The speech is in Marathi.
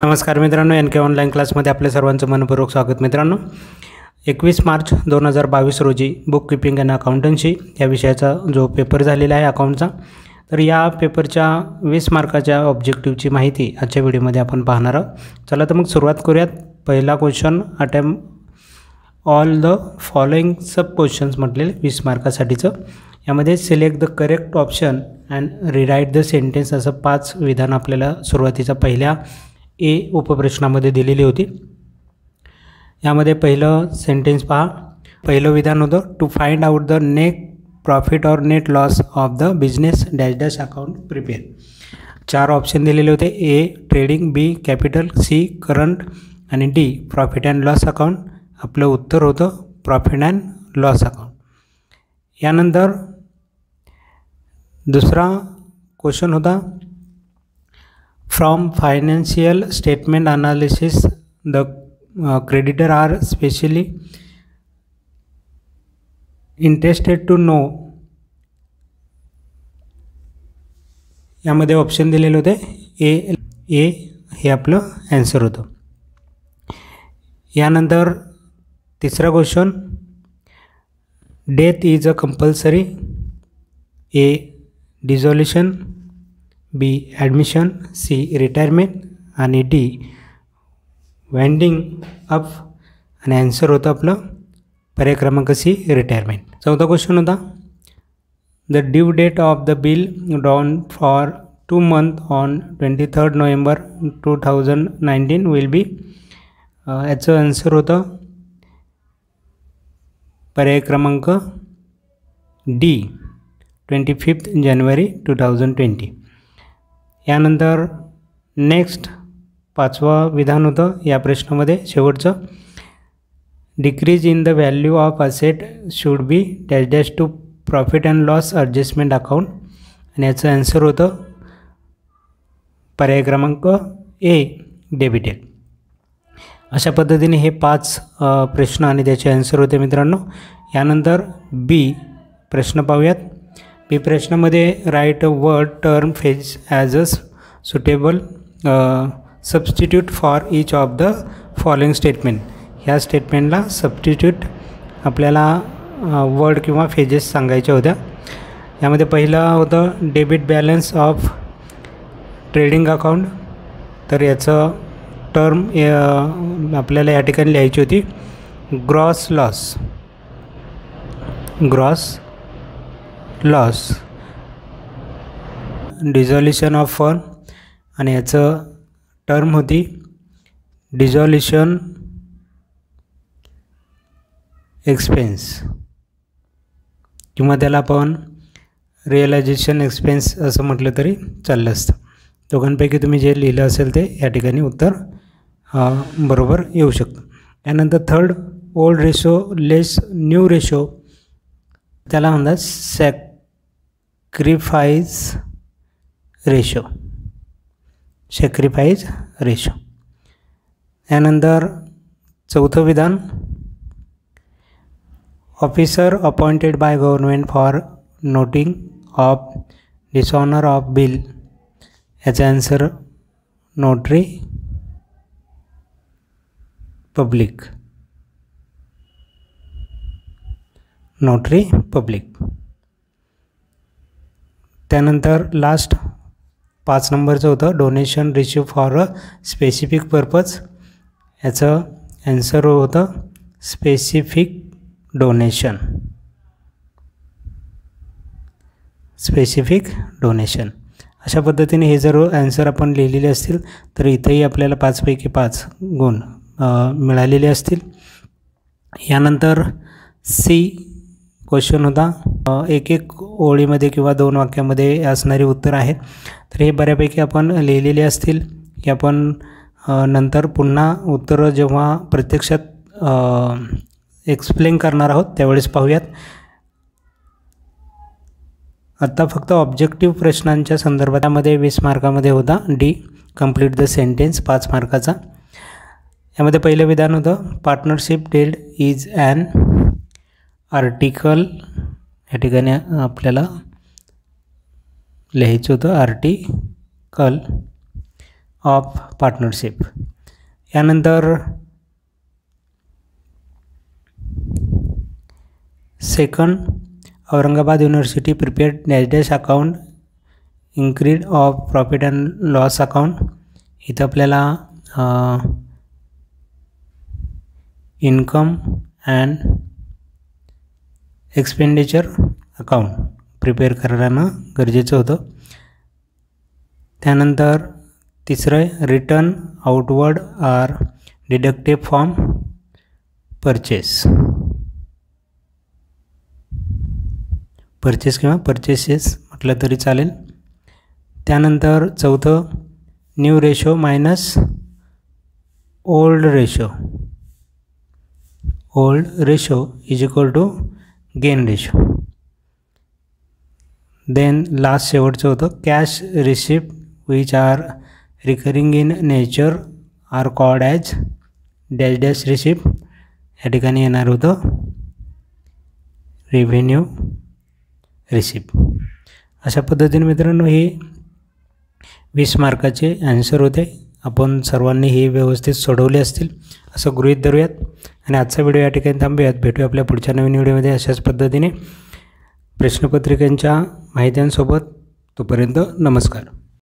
नमस्कार मित्रांनो, एन के ऑनलाईन क्लासमध्ये आपल्या सर्वांचं मनपूर्वक स्वागत. मित्रांनो, 21 मार्च 2022 रोजी बुक कीपिंग अँड अकाउंटन्सी या विषयाचा जो पेपर झालेला आहे अकाउंटचा, तर या पेपरच्या 20 मार्काच्या ऑब्जेक्टिव्हची माहिती आजच्या व्हिडिओमध्ये आपण पाहणार आहोत. चला तर मग सुरुवात करूयात. पहिला question, attempt all the following sub questions म्हटलेले 20 मार्कासाठीचं. यामध्ये select the correct option and rewrite the sentence असं 5 विधान आपल्याला सुरुवातीचा पहिल्या ए उपप्रश्नामध्ये दिलेली होती. यामध्ये पहिलं सेंटेन्स पहा. पहिलं विधान होतं, to find out the net profit और net loss of the business dash dash account prepare. 4 option दिलेले होते. A trading, B capital, C current आणि D profit and loss account. आपलं उत्तर होतं प्रॉफिट अँड लॉस अकाउंट. यानंतर दुसरा क्वेश्चन होता, from financial statement analysis the creditor are specially interested to know. यामध्ये ऑप्शन दिलेले होते. ए हे आपलं ॲन्सर होतं. यानंतर तिसरा question, death is a compulsory. A dissolution, B admission, C retirement आणि डी वाइंडिंग अप. आणि ॲन्सर होतं आपलं पर्याय क्रमांक सी रिटायरमेंट. चौथा क्वेश्चन होता, the due date of the bill drawn for 2 months on 23rd November 2019 will be. याचं ॲन्सर होतं पर्याय क्रमांक डी 25th January 2020. यानंतर नेक्स्ट 5वं विधान होतं या प्रश्नामध्ये शेवटचं, decrease in the value of asset should be dash dash to profit and loss adjustment account. आणि याचं ॲन्सर होतं पर्याय क्रमांक ए डेबिटेड. अशा पद्धतीने हे 5 प्रश्न आणि त्याचे ॲन्सर होते मित्रांनो. यानंतर बी प्रश्न पाहूयात. बी प्रश्नामध्ये right a word term phase as a suitable substitute for each of the following statement. ह्या स्टेटमेंटला सबस्टिट्यूट आपल्याला वर्ड किंवा फेजेस सांगायच्या होत्या. यामध्ये पहिलं होतं debit balance of trading account. तर याचं टर्म आपल्याला या ठिकाणी लिहायची होती ग्रॉस लॉस. डिझॉल्युशन ऑफ फंड आणि याचं टर्म होती डिझॉल्युशन एक्सपेन्स किंवा त्याला आपण रिअलायझेशन एक्सपेन्स असं म्हटलं तरी चाललं असतं. दोघांपैकी तुम्ही जे लिहिलं असेल ते या ठिकाणी उत्तर बरोबर येऊ शकतं. त्यानंतर थर्ड, ओल्ड रेशो लेस न्यू रेशो, त्याला म्हणतात सॅक्रिफाईस रेशो. यानंतर चौथं विधान, officer appointed by government for noting of dishonour of bill. याचा ॲन्सर नोटरी पब्लिक. त्यानंतर लास्ट 5 नंबरचं होतं, donation receive for a specific purpose. याचं ॲन्सर होतं स्पेसिफिक डोनेशन. अशा पद्धतीने हे जर ॲन्सर आपण लिहिलेले असतील तर इथेही आपल्याला 5 पैकी 5 गुण मिळालेले असतील. यानंतर सी क्वेश्चन होता, एक ओळीमध्ये किंवा 2 वाक्यामध्ये असणारी उत्तर आहेत. तर हे बऱ्यापैकी आपण लिहिलेले असतील की आपण नंतर पुन्हा उत्तरं जेव्हा प्रत्यक्षात एक्सप्लेन करणार आहोत त्यावेळेस पाहूयात. आत्ता फक्त ऑब्जेक्टिव्ह प्रश्नांच्या संदर्भात यामध्ये 20 मार्कामध्ये होता डी कंप्लीट द सेंटेन्स 5 मार्काचा. यामध्ये पहिलं विधान होतं, partnership deed is an article. या ठिकाणी आपल्याला लिहायचं होतं आर्टिकल ऑफ पार्टनरशिप. यानंतर second, Aurangabad university prepared dash dash account instead of profit and loss account. इथं आपल्याला income and expenditure account prepare करणं गरजेचं होतं. त्यानंतर तिसरं, return outward are deductive from purchase. Purchase किंवा परचेसेस म्हटलं तरी चालेल. त्यानंतर चौथं, new ratio minus old ratio. Old ratio is equal to gain ratio. Then last शेवटचं होतं, cash receipt which are recurring in nature are called as dash dash receipt. या ठिकाणी येणार होतं रेव्हेन्यू रिसिप्ट. अशा पद्धतीने मित्रांनो हे 20 मार्काचे ॲन्सर होते. आपण सर्वांनी हे व्यवस्थित सोडवले असतील असं गृहीत धरूयात. आणि आजचा व्हिडिओ या ठिकाणी थांबूयात. भेटूया आपल्या पुढच्या नवीन व्हिडिओमध्ये अशाच पद्धतीने प्रश्नपत्रिकांच्या माहित्यांसोबत. तोपर्यंत नमस्कार.